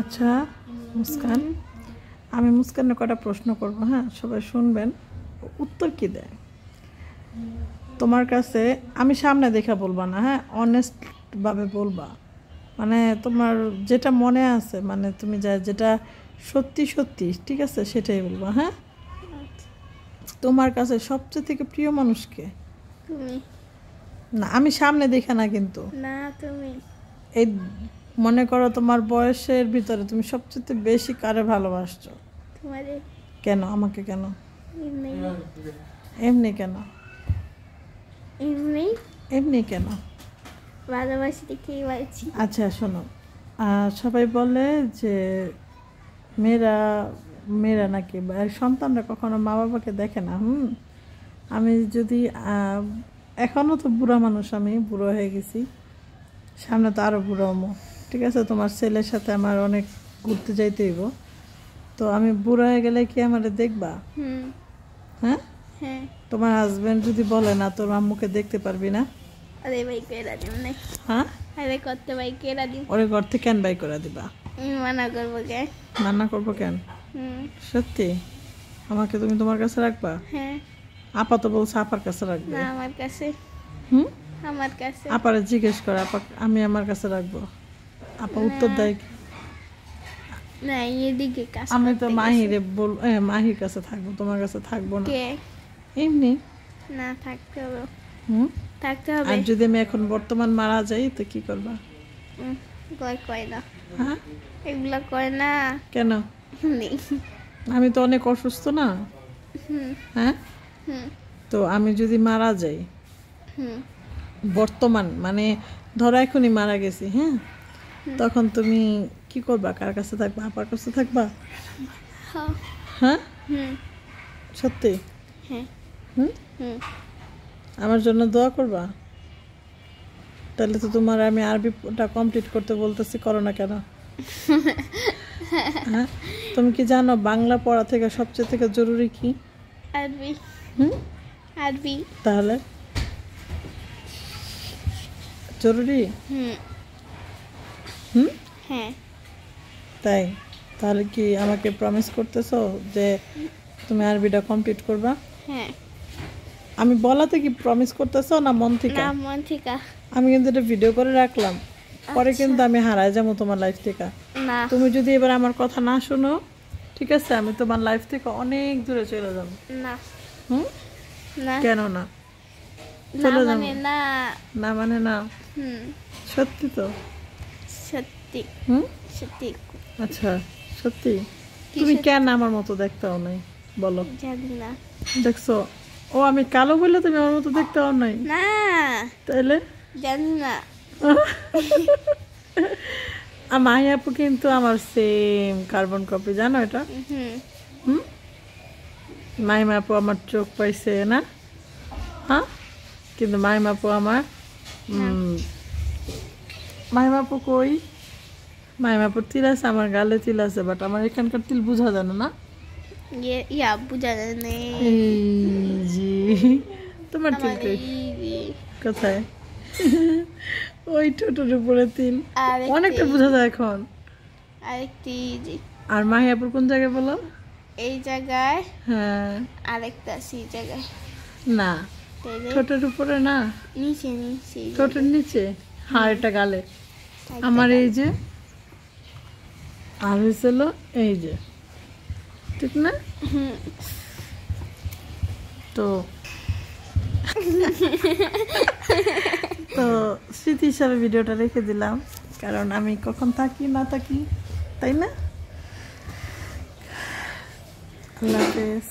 আচ্ছা মুস্কান, আমি মুস্কানের কটা প্রশ্ন করব, হ্যাঁ? সবাই শুনবেন, উত্তর কি দেয় তোমার কাছে। আমি সামনে দেখা বলবা না, হ্যাঁ? অনেস্টভাবে বলবা, মানে তোমার যেটা মনে আছে, মানে তুমি যেটা সত্যি সত্যি, ঠিক আছে, সেটাই বলবা, হ্যাঁ? তোমার কাছে সবচেয়ে থেকে প্রিয় মানুষকে? তুমি। না, আমি সামনে দেখা না, কিন্তু না তুমি। এই মনে করো তোমার বয়সের ভিতরে তুমি সবচেয়ে বেশি কারে ভালোবাসছো? তোমারে। কেন আমাকে? কেন এমনি এমনি? কেন এমনি এমনি? কেন? ভালোবাসি দেখেই বলছি। আচ্ছা শোনো, সবাই বলে যে মেয়েরা মেয়েরা নাকি বা সন্তানরা কখনো মা বাবাকে দেখে না। আমি যদি এখনও তো বুড়া মানুষ, আমি বুড়ো হয়ে গেছি, সামনে তো আরও বুড়ো হমো, ঠিক আছে? তোমার ছেলের সাথে আমার অনেক ঘুরতে যাইতে হইব, তো আমি বুড়ো হয়ে গেলে কি আমার দেখবা? হ্যাঁ, হ্যাঁ। তোমার হাজবেন্ড যদি বলে না তোর আম্মুকে দেখতে পারবি না, আরে ভাই কেরা দিব না। হ্যাঁ, আরে কত ভাই কেরা দিব। ওরে ঘর থেকে কেন বাই করে দিবা? মানা করবো কে? মান্না করবো কেন? সত্যি আমাকে তুমি তোমার কাছে রাখবা? হ্যাঁ। আপা তো বলছে আপার কাছে রাখবে। না আমার কাছে। আমার কাছে। আপারে জিজ্ঞেস কর, আপা আমি আমার কাছে রাখবো। আপা উত্তর দেয় কি? না এদিকে কাজ আমি তো মাহিরে মাহির কাছে থাকবো, তোমার কাছে থাকবো না। কে? এমনি। না থাকতে হবে। থাকতে আর হবে। যদি আমি এখন বর্তমান মারা যাই তো কি করবা? কয় না। হ্যাঁ, এগুলা কয় না। কেন? নেই। আমি তো অনেক অসুস্থ না? হ্যাঁ, তো আমি যদি মারা যাই বর্তমান, মানে ধরো এখনই মারা গেছি, হ্যাঁ, তখন তুমি কি করবা? কার কাছে থাকবা? আপার কাছে থাকবা? হ্যাঁ, সত্যি? হ্যাঁ। আমার জন্য দোয়া করবা? তাহলে তো তোমার আমি আরবিটা কমপ্লিট করতে বলতেছি, করো না কেন? হ্যাঁ, তুমি কি জানো বাংলা পড়া থেকে সবচেয়ে থেকে জরুরি কি? আরবি। আরবি। তাহলে জরুরি? হ্যাঁ। তাই? তাহলে কি আমাকে প্রমিস করতেছো যে তুমি আরবিটা কমপ্লিট করবা? হ্যাঁ। আমি বলাতে কি প্রমিস করতেছো না মন থেকে? না মন থেকে। আমি কিন্তু এটা ভিডিও করে রাখলাম, পরে কিন্তু আমি হারাই যাবো তোমার লাইফ থেকে। না তুমি যদি এবার আমার কথা না শোনো, ঠিক আছে, আমি তোমার লাইফ থেকে অনেক দূরে চলে যাবো। না। না কেন না? চলে যাবো না? না মানে না? সত্যি তো? সত্যি। সত্যি। আচ্ছা সত্যি? তুমি কেন আমার মতো দেখতেও নাই বলো? জানি না। দেখছো? ও আমি কালো বললে তুমি আমার মতো দেখতেও নাই? না তাইলে জানি না। মাহি আপু কিন্তু আমার সেম কার্বন কপি, জানো এটা? মাহিমা আপু আমার চোখ পাইছে না? হ্যাঁ, কিন্তু মাহিমা আপু আমার মাহিমা আপু কই? মাহিমা আপুর তিল আছে, আমার গালে তিল আছে, বাট আমার এখানকার তিল বোঝা যায় না। ইয়া বুঝা যায় না। জি, তোমার তিল কই? কোথায়? ওই ঠোঁটের উপরে তিল, অনেকটা বোঝা যায় এখন। আরেকটি। আর মাহি আপুর কোন জায়গায় বলো? এই জায়গায়। হ্যাঁ, আরেকটা সেই জায়গায়। না ঠোঁটের উপরে না, নিচে নিচে। ঠোঁটের নিচে। হ্যাঁ, এটা গালে। আমার এই যে আর হয়েছিল এই যে, ঠিক না? তো তো স্মৃতি হিসাবে ভিডিওটা রেখে দিলাম, কারণ আমি কখন থাকি না থাকি, তাই না? আল্লাহ হাফেজ।